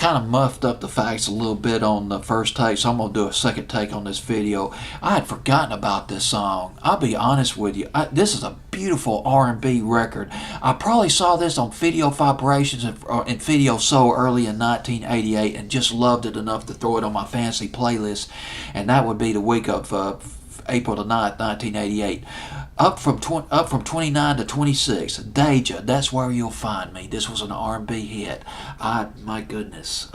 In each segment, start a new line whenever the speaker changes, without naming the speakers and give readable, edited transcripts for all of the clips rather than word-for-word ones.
kind of muffed up the facts a little bit on the first take, so I'm going to do a second take on this video. I had forgotten about this song. I'll be honest with you. This is a beautiful R&B record. I probably saw this on Video Vibrations and Video Soul early in 1988 and just loved it enough to throw it on my fancy playlist, and that would be the week of April the 9th, 1988. Up from 29 to 26, Deejay, That's Where You'll Find Me. This was an R&B hit. My goodness.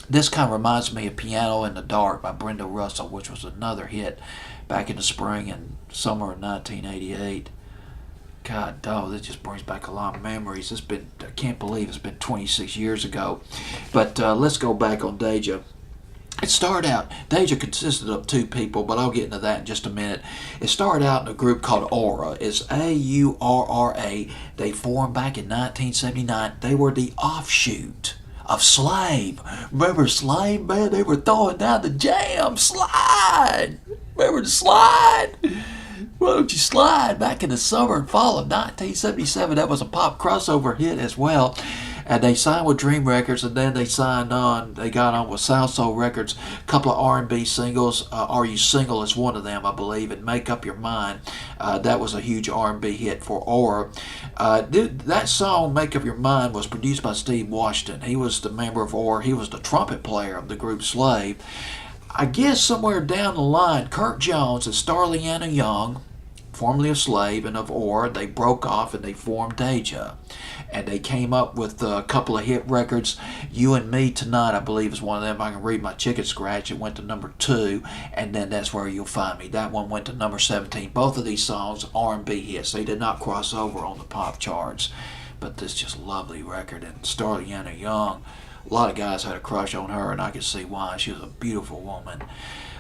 This kind of reminds me of Piano in the Dark by Brenda Russell, which was another hit back in the spring and summer of 1988. God, dog, this just brings back a lot of memories. I can't believe it's been 26 years ago. But let's go back on Deejay. It started out, Deejay consisted of two people, but I'll get into that in just a minute. It started out in a group called Aura. It's Aurra. They formed back in 1979. They were the offshoot of Slave. Remember Slave, man? They were throwing down the jam. Slide! Remember the Slide? Why don't you slide? Back in the summer and fall of 1977, that was a pop crossover hit as well. And they signed with Dream Records, and then they got on with Sound Soul Records, a couple of R&B singles. Are You Single is one of them, I believe, and Make Up Your Mind. That was a huge R&B hit for Aura. That song, Make Up Your Mind, was produced by Steve Washington. He was the member of Aura. He was the trumpet player of the group Slave. I guess somewhere down the line, Kurt Jones and Starliana Young, formerly of Slave and of Aura, they broke off and they formed Deejay. And they came up with a couple of hit records. You and Me Tonight, I believe, is one of them. I Can Read My Chicken Scratch. It went to number 2. And then That's Where You'll Find Me. That one went to number 17. Both of these songs R&B hits. They did not cross over on the pop charts. But this just lovely record. And Starliana Young, a lot of guys had a crush on her, and I could see why. She was a beautiful woman.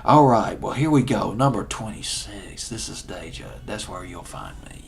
All right, well, here we go. Number 26. This is Deejay. That's Where You'll Find Me.